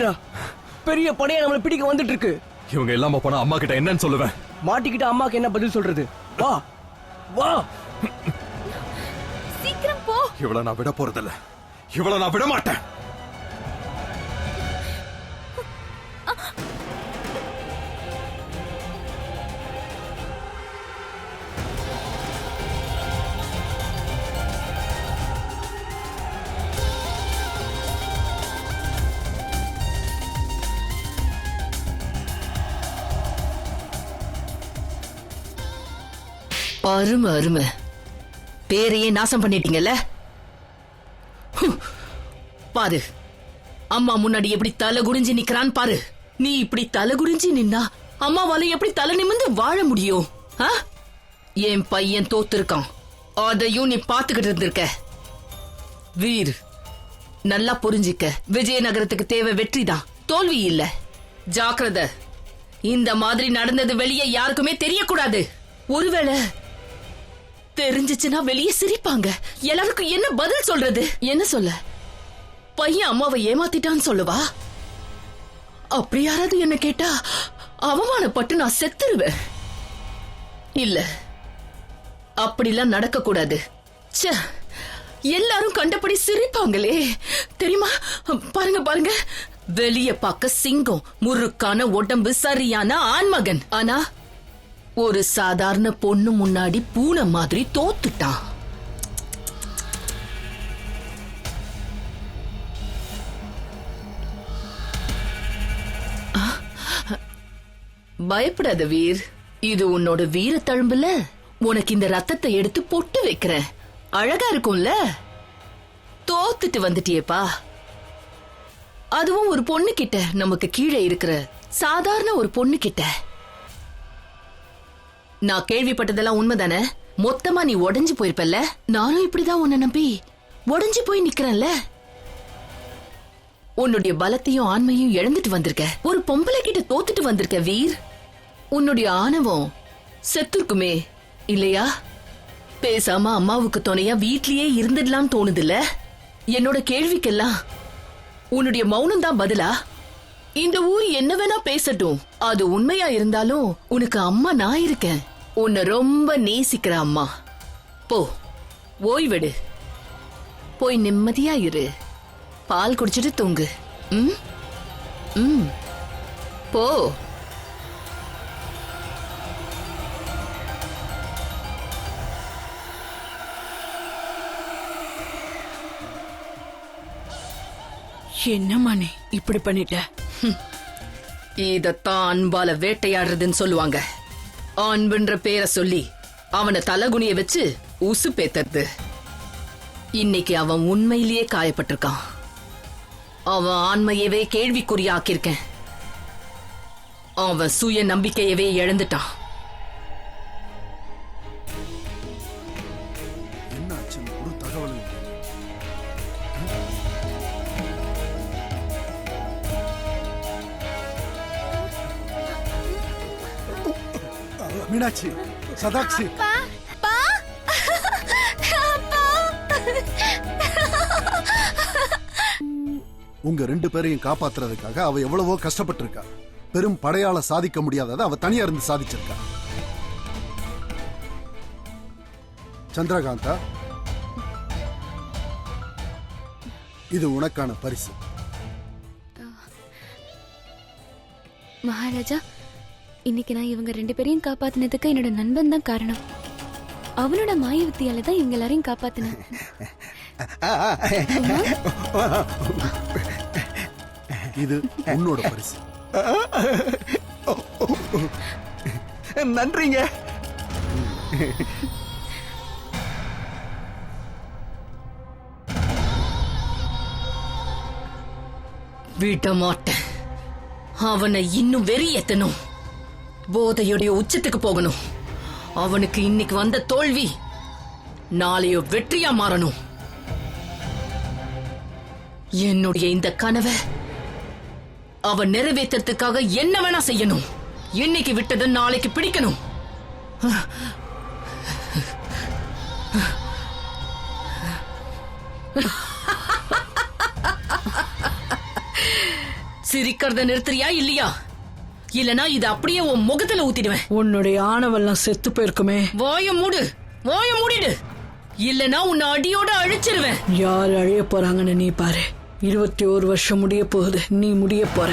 ஓடிடுறா. பெரிய படையா நம்மளை பிடிக்க வந்துட்டு இருக்கு. இவங்க இல்லாம போனா அம்மா கிட்ட என்னன்னு சொல்லுவேன்? மாட்டிக்கிட்ட அம்மாக்கு என்ன பதில் சொல்றது? வா வா, சீக்கிரம் போ. இவள நான் விட போறதில்ல. இவள நான் விட மாட்டேன். அருமை அருமை, பேரையே நாசம் பண்ணிட்டீங்கல்ல. பாரு, அம்மா முன்னாடி எப்படி தலை குடிஞ்சு நிக்கிறான் பாரு. நீ இப்படி தலை குடிஞ்சு நின்னா அம்மாவால எப்படி தலை நிமிர்ந்து வாழ முடியும்? என் பையன் தோத்துருக்கான், அதையும் நீ பாத்துக்கிட்டு இருந்திருக்க. வீர், நல்லா புரிஞ்சிக்க, விஜயநகரத்துக்கு தேவை வெற்றிதான், தோல்வி இல்ல. ஜாக்கிரதை, இந்த மாதிரி நடந்தது வெளியே யாருக்குமே தெரியக்கூடாது. ஒருவேளை தெரிஞ்சிச்சுன்னா வெளியே சிரிப்பாங்க. எல்லாருக்கும் என்ன பதில் சொல்றது? என்ன சொல்ல? பையன் அம்மாவை ஏமாத்திட்டான்னு சொல்லுவா? அப்படி யாராவது என்ன கேட்டா அவமானப்பட்டு நான் செத்துருவேன். இல்ல, அப்படிலாம் நடக்க கூடாது. எல்லாரும் கண்டபடி சிரிப்பாங்களே தெரியுமா? பாருங்க பாருங்க, வெளிய பார்க்க சிங்கம், முறுக்கான உடம்பு, சரியான ஆண்மகன். ஆனா ஒரு சாதாரண பொண்ணு முன்னாடி பூனை மாதிரி தோத்துட்டான். பயப்படாத வீர், இது உன்னோட வீர தழும்புல. உனக்கு இந்த ரத்தத்தை எடுத்து பொட்டு வைக்கிறேன், அழகா இருக்கும்ல. தோத்துட்டு வந்துட்டியேப்பா, அதுவும் ஒரு பொண்ணு கிட்ட, நமக்கு கீழே இருக்கிற சாதாரண ஒரு பொண்ணு கிட்ட. நான் கேள்விப்பட்டதெல்லாம் உண்மைதானே? மொத்தமா நீ உடைஞ்சு போயிருப்பல்ல. நானும் இப்படிதான் உன்னை நம்பி உடைஞ்சு போய் நிக்கிறேன்ல. உன்னுடைய பலத்தையும் ஆண்மையும் இழந்துட்டு வந்திருக்க, ஒரு பொம்பளை கிட்ட தோத்துட்டு வந்திருக்க வீர். உன்னுடைய ஆணவம் செத்துருக்குமே இல்லையா? பேசாம அம்மாவுக்கு துணையா வீட்லயே இருந்துடலாம் தோணுதுல்ல. என்னோட கேள்விக்கெல்லாம் உன்னுடைய மௌனம் தான் பதிலா? இந்த ஊர் என்ன வேணா பேசட்டும், அது உண்மையா இருந்தாலும் உனக்கு அம்மா நான் இருக்கேன். உன்னை ரொம்ப நேசிக்கிற அம்மா. போ, ஓய்வெடு, போய் நிம்மதியா இரு, பால் குடிச்சிட்டு தூங்கு. போ. என்னம்மா நீ இப்படி பண்ணிட்ட? இதத்தான் அன்பால வேட்டையாடுறதுன்னு சொல்லுவாங்க. அன்புன்ற பேரை சொல்லி அவனை தலகுனிய வச்சு உசு பேத்தது. இன்னைக்கு அவன் உண்மையிலேயே காயப்பட்டிருக்கான். அவன் ஆண்மையவே கேள்விக்குறியாக்கியிருக்கேன். அவன் சுய நம்பிக்கையவே இழந்துட்டான். மீனாட்சி, சதாக்ஷி, உங்க ரெண்டு பேரையும் காப்பாத்துறதுக்காக அவ எவ்வளவோ கஷ்டப்பட்டிருக்கா. பெரும் படையால சாதிக்க முடியாததை அவ தனியா இருந்து சாதிச்சிருக்கா. சந்திரகாந்தா, இது உனக்கான பரிசு. மகாராஜா, இன்னைக்கு நான் இவங்க ரெண்டு பேரையும் காப்பாத்தினதுக்கு என்னோட நண்பன் தான் காரணம். அவனோட மாய வித்தியால தான் இவங்க எல்லாரையும் காப்பாத்தினேன். இது உன்னோட பரிசு. நன்றிங்க. விட மாட்டேன். அவனை இன்னும் வெறியேத்தணும், போதையுடைய உச்சத்துக்கு போகணும். அவனுக்கு இன்னைக்கு வந்த தோல்வி நாளையோ வெற்றியா மாறணும். என்னுடைய இந்த கனவை அவன் நிறைவேற்றத்துக்காக என்ன வேணா செய்யணும். இன்னைக்கு விட்டது நாளைக்கு பிடிக்கணும். சிரிக்கிறத நிறுத்துறியா இல்லையா? இல்லனா இது அப்படியே உன் முகத்துல ஊத்திடுவேன். உன்னுடைய ஆணவெல்லாம் செத்து போயிருக்குமே. வாய மூடு, வாய மூடிடு. இல்லனா உன்னை அடியோட அழிச்சிருவேன். யார் அழிய போறாங்கன்னு நீ பாரு. 21 வருஷம் முடிய போகுது, நீ முடிய போற.